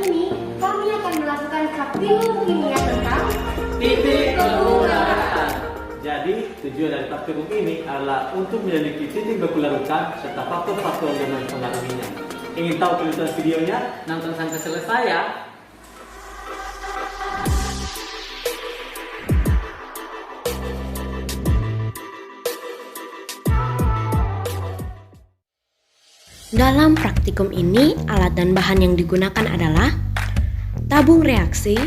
ini kami akan melakukan praktikum kimia tentang titik beku larutan. Jadi, tujuan dari praktikum ini adalah untuk menyelidiki titik beku larutan serta faktor-faktor yang mempengaruhinya. Ingin tahu kelanjutan videonya? Nonton sampai selesai ya. Dalam praktikum ini, alat dan bahan yang digunakan adalah tabung reaksi,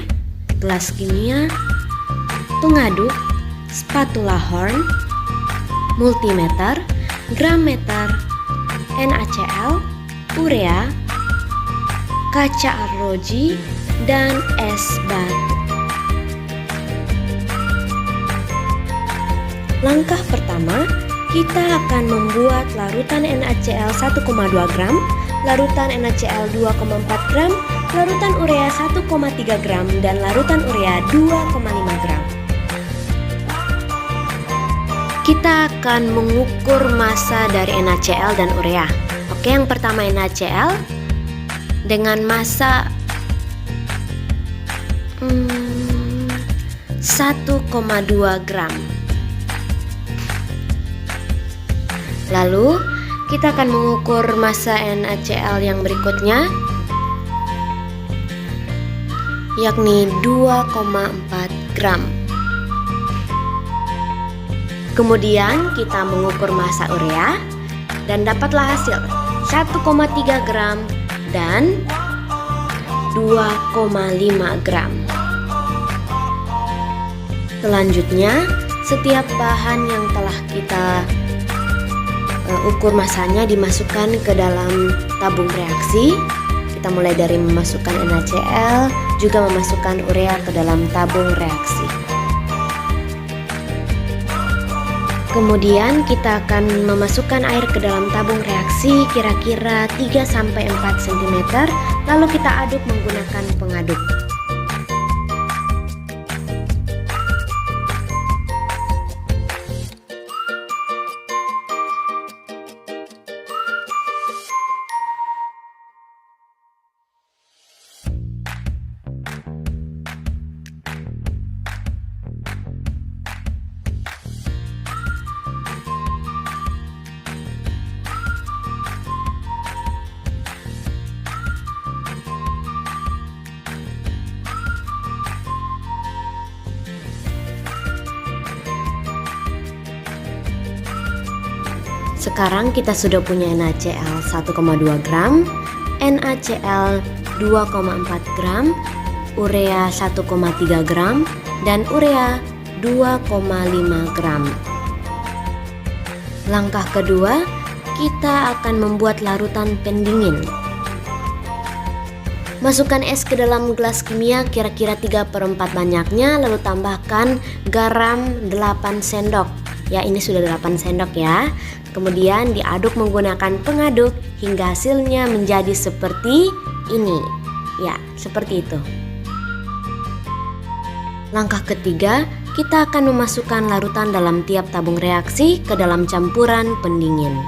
gelas kimia, pengaduk, spatula horn, multimeter, gram meter, NaCl, urea, kaca arloji, dan es batu. Langkah pertama, kita akan membuat larutan NaCl 1,2 gram, larutan NaCl 2,4 gram, larutan urea 1,3 gram, dan larutan urea 2,5 gram. Kita akan mengukur massa dari NaCl dan urea. Oke, yang pertama NaCl dengan massa 1,2 gram. Lalu kita akan mengukur massa NaCl yang berikutnya, yakni 2,4 gram. Kemudian kita mengukur massa urea dan dapatlah hasil 1,3 gram dan 2,5 gram. Selanjutnya, setiap bahan yang telah kita ukur massanya dimasukkan ke dalam tabung reaksi. Kita mulai dari memasukkan NaCl, juga memasukkan urea ke dalam tabung reaksi. Kemudian kita akan memasukkan air ke dalam tabung reaksi kira-kira 3-4 cm, lalu kita aduk menggunakan pengaduk. Sekarang kita sudah punya NaCl 1,2 gram, NaCl 2,4 gram, urea 1,3 gram, dan urea 2,5 gram. Langkah kedua, kita akan membuat larutan pendingin. Masukkan es ke dalam gelas kimia kira-kira 3/4 banyaknya, lalu tambahkan garam 8 sendok. Ya, ini sudah 8 sendok ya. Kemudian diaduk menggunakan pengaduk hingga hasilnya menjadi seperti ini. Ya, seperti itu. Langkah ketiga, kita akan memasukkan larutan dalam tiap tabung reaksi ke dalam campuran pendingin.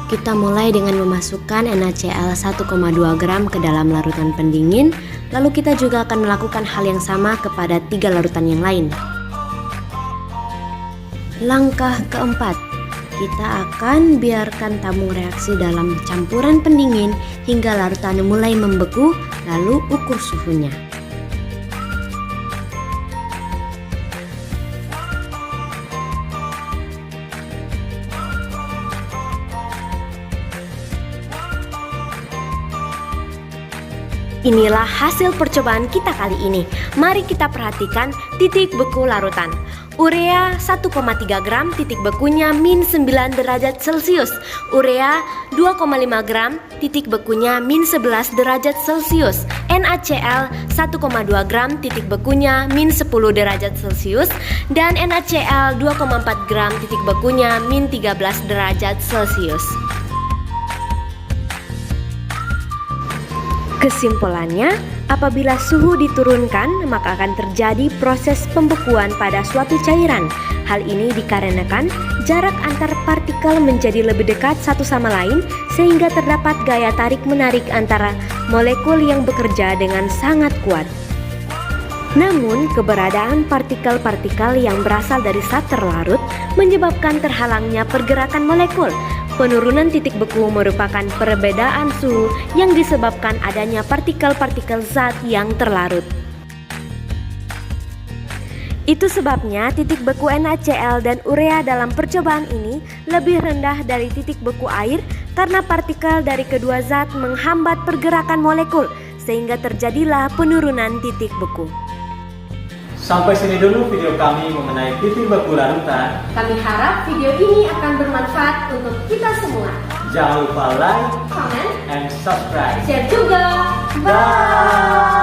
Kita mulai dengan memasukkan NaCl 1,2 gram ke dalam larutan pendingin, lalu kita juga akan melakukan hal yang sama kepada 3 larutan yang lain. Langkah keempat, kita akan biarkan tabung reaksi dalam campuran pendingin hingga larutan mulai membeku, lalu ukur suhunya. Inilah hasil percobaan kita kali ini. Mari kita perhatikan titik beku larutan. Urea 1,3 gram, titik bekunya min 9 derajat Celcius. Urea 2,5 gram, titik bekunya min 11 derajat Celcius. NaCl 1,2 gram, titik bekunya min 10 derajat Celcius. Dan NaCl 2,4 gram, titik bekunya min 13 derajat Celcius. Kesimpulannya, apabila suhu diturunkan, maka akan terjadi proses pembekuan pada suatu cairan. Hal ini dikarenakan jarak antar partikel menjadi lebih dekat satu sama lain sehingga terdapat gaya tarik-menarik antara molekul yang bekerja dengan sangat kuat. Namun, keberadaan partikel-partikel yang berasal dari zat terlarut menyebabkan terhalangnya pergerakan molekul. Penurunan titik beku merupakan perbedaan suhu yang disebabkan adanya partikel-partikel zat yang terlarut. Itu sebabnya titik beku NaCl dan urea dalam percobaan ini lebih rendah dari titik beku air karena partikel dari kedua zat menghambat pergerakan molekul sehingga terjadilah penurunan titik beku. Sampai sini dulu video kami mengenai titik beku larutan. Kami harap video ini akan bermanfaat untuk kita semua. Jangan lupa like, Comment, and subscribe. share juga. Bye.